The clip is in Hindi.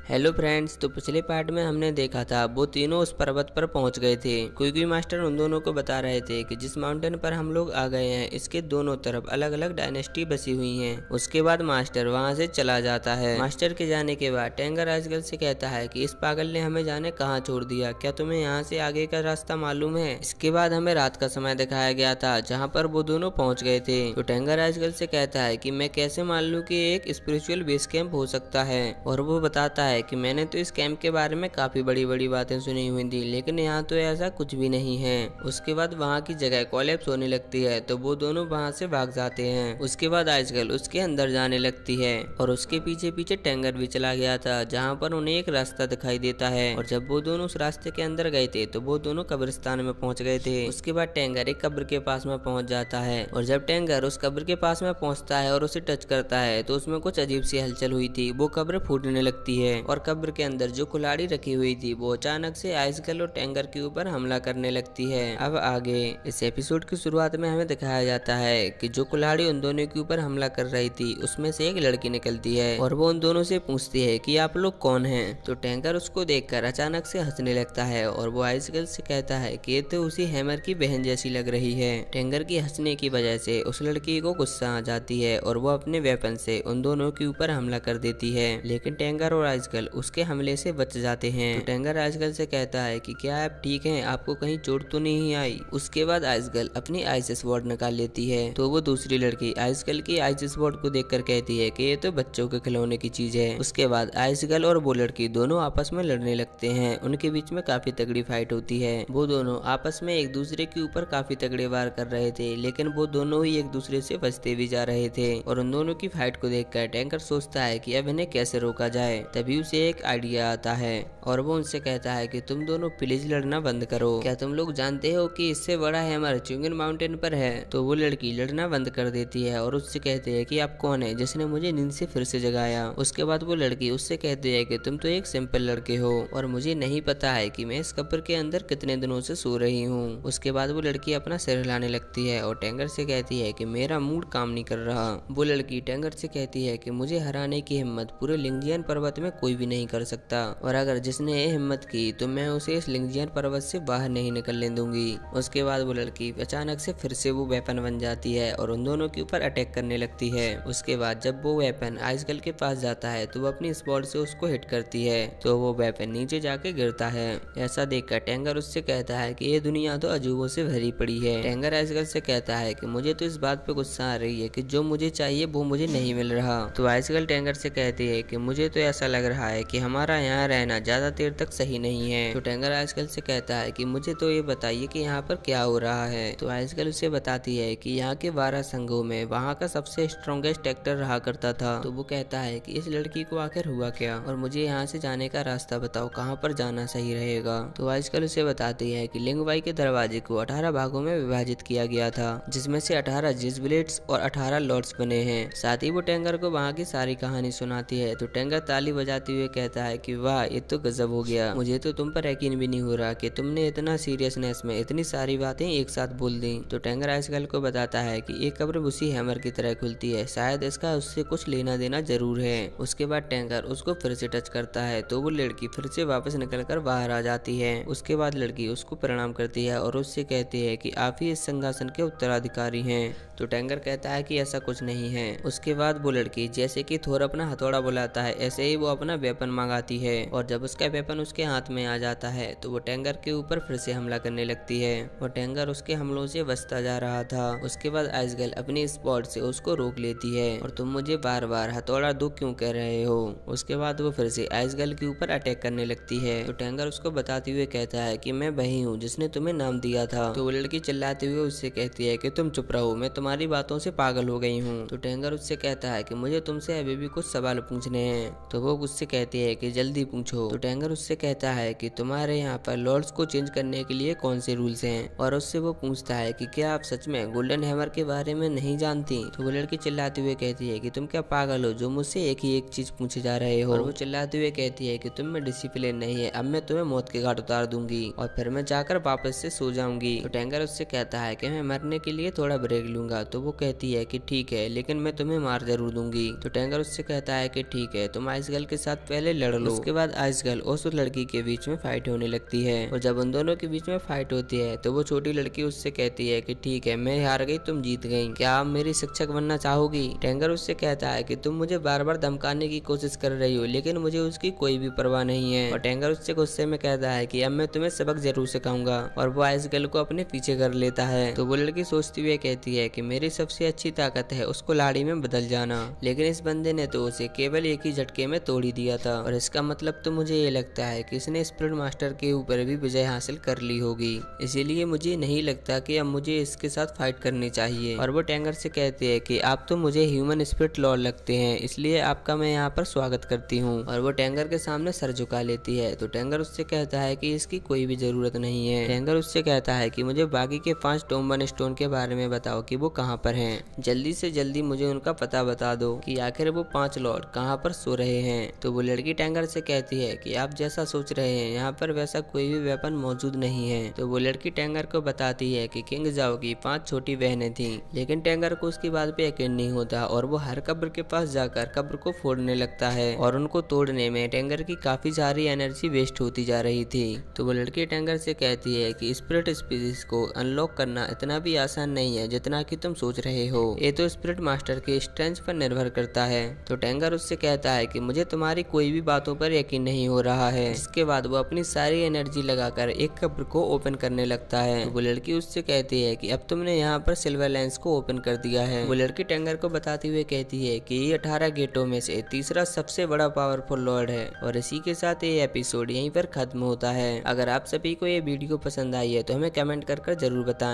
हेलो फ्रेंड्स, तो पिछले पार्ट में हमने देखा था वो तीनों उस पर्वत पर पहुंच गए थे। क्विकी मास्टर उन दोनों को बता रहे थे कि जिस माउंटेन पर हम लोग आ गए हैं इसके दोनों तरफ अलग अलग डायनेस्टी बसी हुई हैं। उसके बाद मास्टर वहां से चला जाता है। मास्टर के जाने के बाद टेंगर आजकल से कहता है कि इस पागल ने हमें जाने कहाँ छोड़ दिया, क्या तुम्हें यहाँ से आगे का रास्ता मालूम है। इसके बाद हमें रात का समय दिखाया गया था जहाँ पर वो दोनों पहुंच गए थे। तो टेंगर आजकल से कहता है कि मैं कैसे मान लूँ कि एक स्पिरिचुअल बेस कैंप हो सकता है, और वो बताता है कि मैंने तो इस कैंप के बारे में काफी बड़ी बड़ी बातें सुनी हुई थी, लेकिन यहाँ तो ऐसा कुछ भी नहीं है। उसके बाद वहाँ की जगह कोलैप्स होने लगती है, तो वो दोनों वहाँ से भाग जाते हैं। उसके बाद आजकल उसके अंदर जाने लगती है और उसके पीछे पीछे टेंगर भी चला गया था, जहाँ पर उन्हें एक रास्ता दिखाई देता है। और जब वो दोनों उस रास्ते के अंदर गए थे तो वो दोनों कब्रिस्तान में पहुंच गए थे। उसके बाद टेंगर एक कब्र के पास में पहुंच जाता है, और जब टेंगर उस कब्र के पास में पहुंचता है और उसे टच करता है तो उसमें कुछ अजीब सी हलचल हुई थी। वो कब्र फूटने लगती है और कब्र के अंदर जो कुल्हाड़ी रखी हुई थी वो अचानक से आइसगर्ल और टेंगर के ऊपर हमला करने लगती है। अब आगे इस एपिसोड की शुरुआत में हमें दिखाया जाता है कि जो कुल्हाड़ी उन दोनों के ऊपर हमला कर रही थी उसमें से एक लड़की निकलती है और वो उन दोनों से पूछती है कि आप लोग कौन हैं। तो टेंगर उसको देखकर अचानक से हंसने लगता है और वो आइसगर्ल से कहता है कि ये तो उसी हैमर की बहन जैसी लग रही है। टेंगर की हंसने की वजह से उस लड़की को गुस्सा आ जाती है और वो अपने वेपन से उन दोनों के ऊपर हमला कर देती है, लेकिन टेंगर और आइसगर्ल उसके हमले से बच जाते हैं। तो टेंगर आइसगर्ल से कहता है कि क्या आप ठीक हैं, आपको कहीं चोट तो नहीं आई। उसके बाद आइसगर्ल अपनी आइस स्वॉर्ड निकाल लेती है, तो वो दूसरी लड़की आइसगर्ल की आइस स्वॉर्ड को देखकर कहती है कि ये तो बच्चों के खिलौने की चीज है। उसके बाद आइसगर्ल और वो लड़की दोनों आपस में लड़ने लगते हैं। उनके बीच में काफी तगड़ी फाइट होती है। वो दोनों आपस में एक दूसरे के ऊपर काफी तगड़े वार कर रहे थे, लेकिन वो दोनों ही एक दूसरे से बचते भी जा रहे थे। और उन दोनों की फाइट को देखकर टेंकर सोचता है कि अब इन्हें कैसे रोका जाए। तभी उसे एक आइडिया आता है और वो उनसे कहता है कि तुम दोनों प्लीज लड़ना बंद करो। क्या तुम लोग जानते हो कि इससे बड़ा हैमर च्युइंगन माउंटेन पर है। तो वो लड़की लड़ना बंद कर देती है और उससे कहती है कि आप कौन है जिसने मुझे नींद से फिर से जगाया। उसके बाद वो लड़की उससे कहती है कि तुम तो एक सिंपल लड़के हो और मुझे नहीं पता है कि मैं इस कब्र के अंदर कितने दिनों से सो रही हूँ। उसके बाद वो लड़की अपना सिर हिलाने लगती है और टेंगर से कहती है कि मेरा मूड काम नहीं कर रहा। वो लड़की टेंगर से कहती है कि मुझे हराने की हिम्मत पूरे लिंगजियन पर्वत में कोई भी नहीं कर सकता, और अगर जिसने ये हिम्मत की तो मैं उसे इस लिंगजियन पर्वत से बाहर नहीं निकलने दूंगी। उसके बाद वो लड़की अचानक से फिर से वो वेपन बन जाती है और उन दोनों के ऊपर अटैक करने लगती है। उसके बाद जब वो वेपन आइसगर्ल के पास जाता है तो वो अपनी स्वॉर्ड से उसको हिट करती है, तो वो वेपन नीचे जाके गिरता है। ऐसा देखकर टेंगर उससे कहता है कि ये दुनिया तो अजूबों से भरी पड़ी है। टेंगर आइसगर्ल से कहता है कि मुझे तो इस बात पे गुस्सा आ रही है कि जो मुझे चाहिए वो मुझे नहीं मिल रहा। तो आइसगर्ल टेंगर से कहती है कि मुझे तो ऐसा लग रहा है कि हमारा यहाँ रहना ज्यादा देर तक सही नहीं है। तो टेंगर आइसगर्ल से कहता है कि मुझे तो ये बताइए कि यहाँ पर क्या हो रहा है। तो आइसगर्ल उसे बताती है कि यहाँ के 12 संघों में वहाँ का सबसे स्ट्रॉन्गेस्ट एक्टर रहा करता था। तो वो कहता है कि इस लड़की को आखिर हुआ क्या, और मुझे यहाँ से जाने का रास्ता बताओ, कहाँ पर जाना सही रहेगा। तो आइसगर्ल उसे बताती है कि लिंगवाई के दरवाजे को 18 भागों में विभाजित किया गया था, जिसमें से 18 जिजब्लेट्स और 18 लॉर्ड्स बने हैं। साथ ही वो टेंगर को वहाँ की सारी कहानी सुनाती है। तो टेंगर ताली बजाते हुए कहता है कि वाह, ये तो गजब हो गया, मुझे तो तुम पर यकीन भी नहीं हो रहा कि तुमने इतना सीरियसनेस में इतनी सारी बातें एक साथ बोल दी। तो टेंगर आइसगर्ल को बताता है कि ये कब्र उसी हैमर की तरह खुलती है, शायद इसका उससे कुछ लेना देना जरूर है। उसके बाद टेंगर उसको फिर से टच करता है, तो वो लड़की फिर से वापस निकलकर बाहर आ जाती है। उसके बाद लड़की उसको प्रणाम करती है और उससे कहती है कि आप ही इस सिंहासन के उत्तराधिकारी हैं। तो टेंगर कहता है कि ऐसा कुछ नहीं है। उसके बाद वो लड़की जैसे कि थोर अपना हथौड़ा बुलाता है, ऐसे ही वो अपना वेपन मंगाती है, और जब उसका वेपन उसके हाथ में आ जाता है तो वो टेंगर के ऊपर फिर से हमला करने लगती है, और टेंगर उसके हमलों से बचता जा रहा था। उसके बाद आइसगर्ल अपनी स्पॉट से उसको रोक लेती है, और तुम मुझे बार बार हथौड़ा दो क्यों कह रहे हो। उसके बाद वो फिर से आइसगर्ल के ऊपर अटैक करने लगती है। तो टेंगर उसको बताते हुए कहता है कि मैं वही हूँ जिसने तुम्हें नाम दिया था। तो वो लड़की चिल्लाते हुए उससे कहती है कि तुम चुप रहो, मैं तुम्हारी बातों से पागल हो गई हूँ। तो टेंगर उससे कहता है कि मुझे तुमसे अभी भी कुछ सवाल पूछने हैं। तो वो उससे कहती है कि जल्दी पूछो। तो टेंगर उससे कहता है कि तुम्हारे यहाँ पर लॉर्ड्स को चेंज करने के लिए कौन से रूल्स हैं, और उससे वो पूछता है कि क्या आप सच में गोल्डन हैमर के बारे में नहीं जानती। तो वो लड़की चिल्लाते हुए कहती है कि तुम क्या पागल हो जो मुझसे एक ही एक चीज पूछे जा रहे हो। और वो चिल्लाते हुए कहती है कि तुम में डिसिप्लिन नहीं है, अब मैं तुम्हें मौत के घाट उतार दूंगी और फिर मैं जाकर वापस से सो जाऊंगी। तो टेंगर उससे कहता है कि मैं मरने के लिए थोड़ा ब्रेक लूंगा। तो वो कहती है कि ठीक है, लेकिन मैं तुम्हें मार जरूर दूंगी। तो टेंगर उससे कहता है कि ठीक है, तुम आइसगर्ल के साथ साथ पहले लड़ लो। उसके बाद आइसगर्ल और उस लड़की के बीच में फाइट होने लगती है और जब उन दोनों के बीच में फाइट होती है तो वो छोटी लड़की उससे कहती है कि ठीक है, मैं हार गई, तुम जीत गई, क्या आप मेरी शिक्षक बनना चाहोगी? टैंगर उससे कहता है कि तुम मुझे बार बार धमकाने की कोशिश कर रही हो, लेकिन मुझे उसकी कोई भी परवाह नहीं है। और टैंगर उससे गुस्से में कहता है कि अब मैं तुम्हें सबक जरूर सिखाऊंगा और वो आइसगर्ल को अपने पीछे कर लेता है। तो वो लड़की सोचती हुई कहती है कि मेरी सबसे अच्छी ताकत है उसको लाड़ी में बदल जाना, लेकिन इस बंदे ने तो उसे केवल एक ही झटके में तोड़ ही दिया था और इसका मतलब तो मुझे ये लगता है कि इसने स्पिरिट मास्टर के ऊपर भी विजय हासिल कर ली होगी, इसीलिए मुझे नहीं लगता कि अब मुझे इसके साथ फाइट करनी चाहिए। और वो टैंगर से कहती है कि आप तो मुझे ह्यूमन स्पिरिट लॉर्ड लगते हैं, इसलिए आपका मैं यहाँ पर स्वागत करती हूँ। और वो टैंगर के सामने सर झुका लेती है। तो टैंगर उससे कहता है कि इसकी कोई भी जरूरत नहीं है। टैंगर उससे कहता है कि मुझे बाकी के 5 टोम्बन स्टोन के बारे में बताओ कि वो कहाँ पर हैं। जल्दी से जल्दी मुझे उनका पता बता दो कि आखिर वो 5 लॉर्ड कहाँ पर सो रहे हैं। तो वो लड़की टैंगर से कहती है कि आप जैसा सोच रहे हैं यहाँ पर वैसा कोई भी वेपन मौजूद नहीं है। तो वो लड़की टैंगर को बताती है कि किंग जाओ की 5 छोटी बहनें थीं, लेकिन टैंगर को उसकी बात पे यकीन नहीं होता और वो हर कब्र के पास जाकर कब्र को फोड़ने लगता है और उनको तोड़ने में टैंगर की काफी सारी एनर्जी वेस्ट होती जा रही थी। तो वो लड़की टैंगर से कहती है कि स्पिरिट स्पीसीज को अनलॉक करना इतना भी आसान नहीं है जितना कि तुम सोच रहे हो, ये तो स्पिरिट मास्टर के स्ट्रेंथ पर निर्भर करता है। तो टैंगर उससे कहता है कि मुझे तुम्हारी कोई भी बातों पर यकीन नहीं हो रहा है। इसके बाद वो अपनी सारी एनर्जी लगाकर एक कब्र को ओपन करने लगता है। तो वो लड़की उससे कहती है कि अब तुमने यहाँ पर सिल्वर लेंस को ओपन कर दिया है। वो लड़की टैंगर को बताते हुए कहती है कि ये 18 गेटों में से तीसरा सबसे बड़ा पावरफुल लॉर्ड है। और इसी के साथ ये एपिसोड यहीं पर खत्म होता है। अगर आप सभी को ये वीडियो पसंद आई है तो हमें कमेंट कर जरूर बताएं।